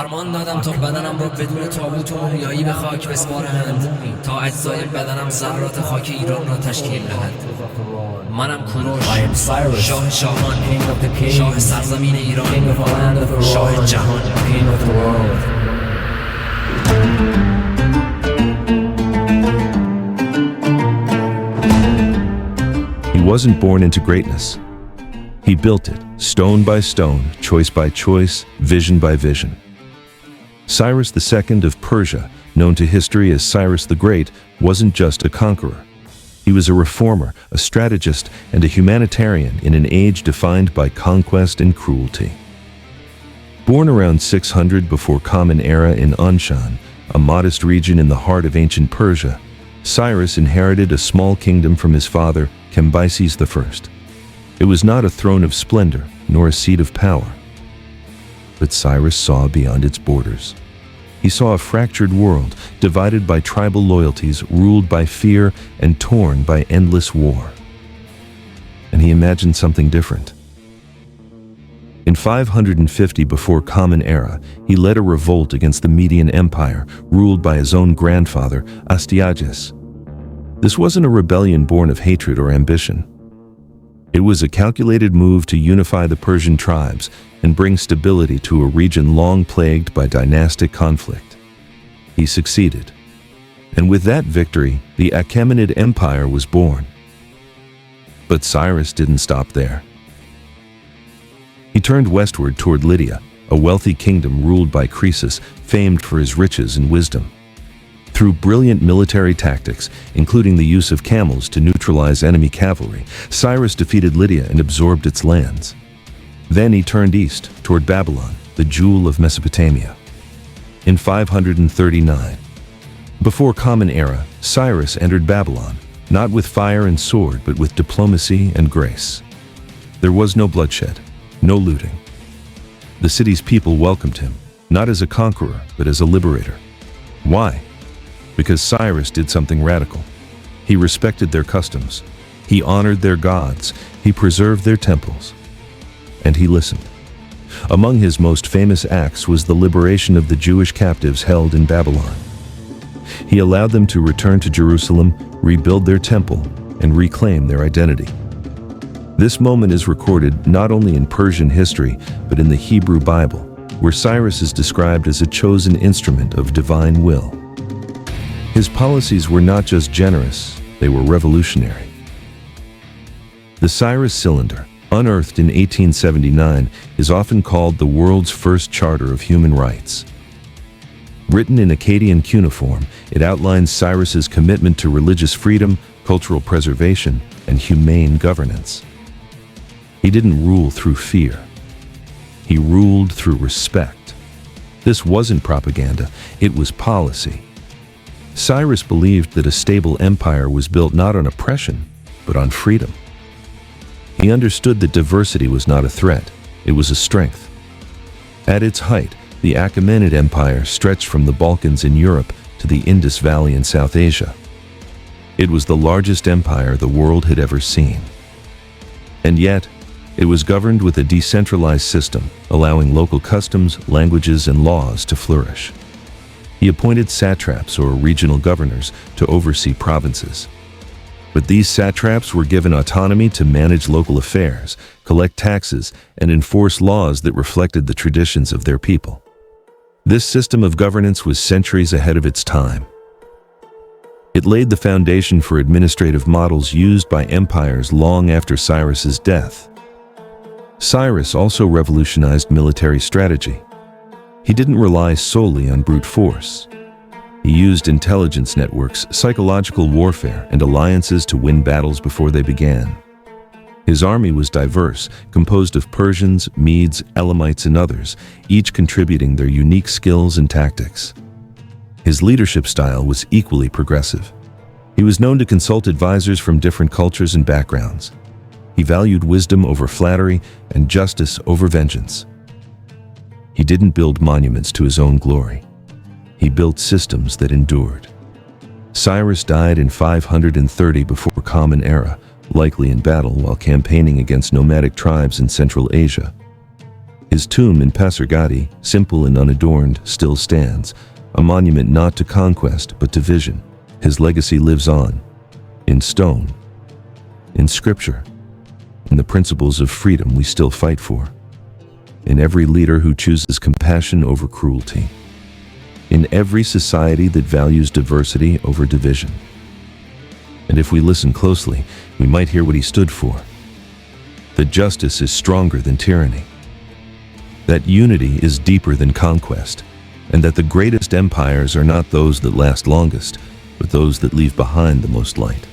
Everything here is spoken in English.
فرمان دادم تا بدنم را بدون تابوت و مومیایی به خاک بسپارند تا اجزای بدنم ذرات خاک ایران را تشکیل دهد. منم کوروش، شاه شاهان، شاه سرزمین ایران، شاه جهان. He wasn't born into greatness. He built it, stone by stone, choice by choice, vision by vision. Cyrus II of Persia, known to history as Cyrus the Great, wasn't just a conqueror. He was a reformer, a strategist, and a humanitarian in an age defined by conquest and cruelty. Born around 600 before Common Era in Anshan, a modest region in the heart of ancient Persia, Cyrus inherited a small kingdom from his father, Cambyses I. It was not a throne of splendor, nor a seat of power. But Cyrus saw beyond its borders. He saw a fractured world, divided by tribal loyalties, ruled by fear, and torn by endless war. And he imagined something different. In 550 before Common Era, he led a revolt against the Median Empire, ruled by his own grandfather, Astyages. This wasn't a rebellion born of hatred or ambition. It was a calculated move to unify the Persian tribes and bring stability to a region long plagued by dynastic conflict. He succeeded. And with that victory, the Achaemenid Empire was born. But Cyrus didn't stop there. He turned westward toward Lydia, a wealthy kingdom ruled by Croesus, famed for his riches and wisdom. Through brilliant military tactics, including the use of camels to neutralize enemy cavalry, Cyrus defeated Lydia and absorbed its lands. Then he turned east, toward Babylon, the jewel of Mesopotamia. In 539, before Common Era, Cyrus entered Babylon, not with fire and sword, but with diplomacy and grace. There was no bloodshed, no looting. The city's people welcomed him, not as a conqueror, but as a liberator. Why? Because Cyrus did something radical. He respected their customs. He honored their gods. He preserved their temples. And he listened. Among his most famous acts was the liberation of the Jewish captives held in Babylon. He allowed them to return to Jerusalem, rebuild their temple, and reclaim their identity. This moment is recorded not only in Persian history, but in the Hebrew Bible, where Cyrus is described as a chosen instrument of divine will. His policies were not just generous, they were revolutionary. The Cyrus Cylinder, unearthed in 1879, is often called the world's first charter of human rights. Written in Akkadian cuneiform, it outlines Cyrus's commitment to religious freedom, cultural preservation, and humane governance. He didn't rule through fear. He ruled through respect. This wasn't propaganda, it was policy. Cyrus believed that a stable empire was built not on oppression, but on freedom. He understood that diversity was not a threat, it was a strength. At its height, the Achaemenid Empire stretched from the Balkans in Europe to the Indus Valley in South Asia. It was the largest empire the world had ever seen. And yet, it was governed with a decentralized system, allowing local customs, languages, and laws to flourish. He appointed satraps or regional governors to oversee provinces. But these satraps were given autonomy to manage local affairs, collect taxes, and enforce laws that reflected the traditions of their people. This system of governance was centuries ahead of its time. It laid the foundation for administrative models used by empires long after Cyrus's death. Cyrus also revolutionized military strategy. He didn't rely solely on brute force. He used intelligence networks, psychological warfare, and alliances to win battles before they began. His army was diverse, composed of Persians, Medes, Elamites, and others, each contributing their unique skills and tactics. His leadership style was equally progressive. He was known to consult advisors from different cultures and backgrounds. He valued wisdom over flattery and justice over vengeance. He didn't build monuments to his own glory. He built systems that endured. Cyrus died in 530 before Common Era, likely in battle while campaigning against nomadic tribes in Central Asia. His tomb in Pasargadi, simple and unadorned, still stands, a monument not to conquest but to vision. His legacy lives on, in stone, in scripture, in the principles of freedom we still fight for, in every leader who chooses compassion over cruelty, in every society that values diversity over division. And if we listen closely, we might hear what he stood for. That justice is stronger than tyranny, that unity is deeper than conquest, and that the greatest empires are not those that last longest, but those that leave behind the most light.